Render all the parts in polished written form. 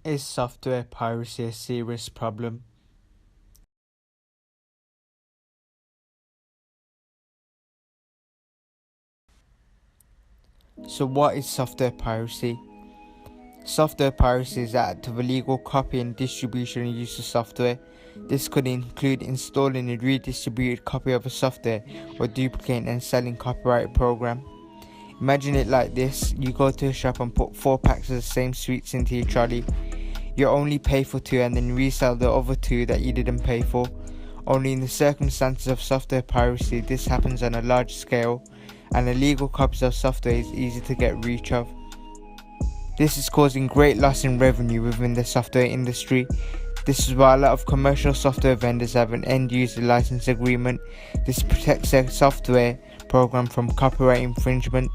Is software piracy a serious problem? So what is software piracy? Software piracy is the act of illegal copying, distribution and use of software. This could include installing a redistributed copy of a software or duplicating and selling copyrighted program. Imagine it like this: you go to a shop and put 4 packs of the same sweets into your trolley. You only pay for 2 and then resell the other 2 that you didn't pay for. Only in the circumstances of software piracy, this happens on a large scale, and illegal copies of software is easy to get reach of. This is causing great loss in revenue within the software industry. This is why a lot of commercial software vendors have an end-user license agreement. This protects their software program from copyright infringement.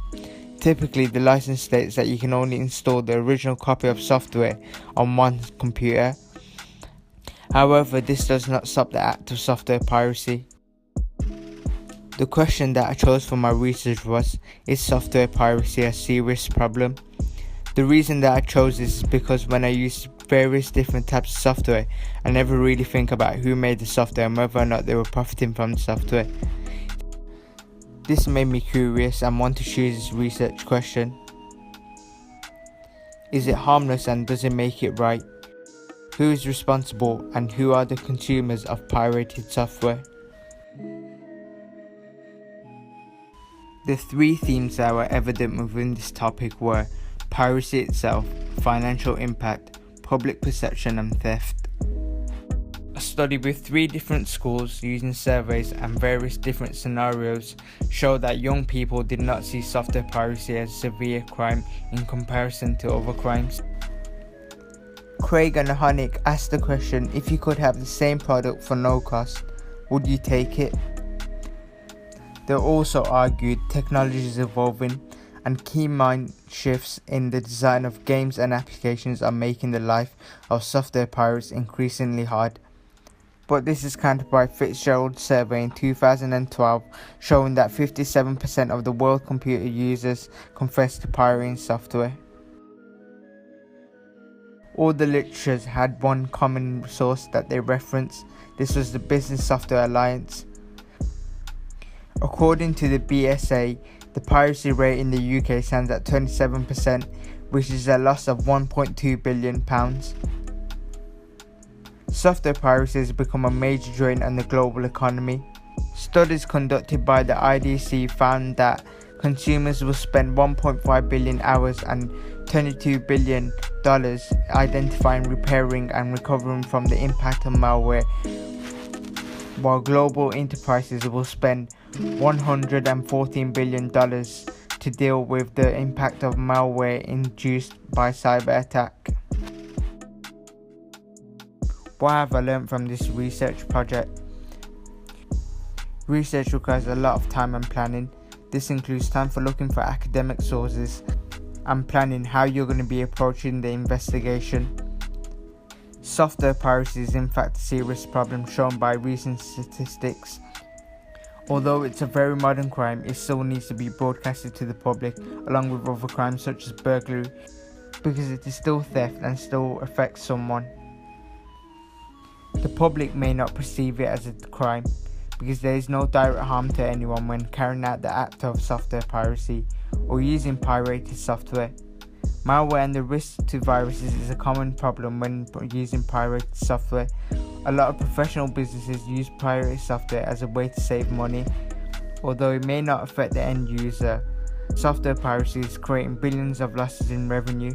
Typically, the license states that you can only install the original copy of software on one computer. However, this does not stop the act of software piracy. The question that I chose for my research was, is software piracy a serious problem? The reason that I chose this is because when I use various different types of software, I never really think about who made the software and whether or not they were profiting from the software. This made me curious and want to choose this research question. Is it harmless and does it make it right? Who is responsible and who are the consumers of pirated software? The 3 themes that were evident within this topic were piracy itself, financial impact, public perception and theft. A study with 3 different schools using surveys and various different scenarios showed that young people did not see software piracy as a severe crime in comparison to other crimes. Craig and Honig asked the question, if you could have the same product for no cost, would you take it? They also argued technology is evolving and key mind shifts in the design of games and applications are making the life of software pirates increasingly hard. But this is countered by Fitzgerald's survey in 2012 showing that 57% of the world computer users confess to pirating software. All the literatures had one common source that they referenced. This was the Business Software Alliance. According to the BSA, the piracy rate in the UK stands at 27%, which is a loss of £1.2 billion. Software piracy has become a major drain on the global economy. Studies conducted by the IDC found that consumers will spend 1.5 billion hours and $22 billion identifying, repairing and recovering from the impact of malware, while global enterprises will spend $114 billion to deal with the impact of malware induced by cyber attack. What have I learned from this research project? Research requires a lot of time and planning. This includes time for looking for academic sources and planning how you're going to be approaching the investigation. Software piracy is in fact a serious problem shown by recent statistics. Although it's a very modern crime, it still needs to be broadcasted to the public along with other crimes such as burglary, because it is still theft and still affects someone. The public may not perceive it as a crime because there is no direct harm to anyone when carrying out the act of software piracy or using pirated software. Malware and the risk to viruses is a common problem when using pirated software. A lot of professional businesses use pirated software as a way to save money. Although it may not affect the end user, software piracy is creating billions of losses in revenue.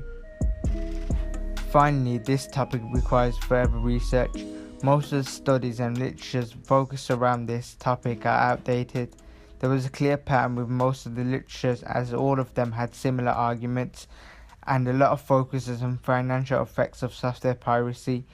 Finally, this topic requires further research. Most of the studies and literatures focused around this topic are outdated. There was a clear pattern with most of the literatures as all of them had similar arguments, and a lot of focus is on financial effects of software piracy.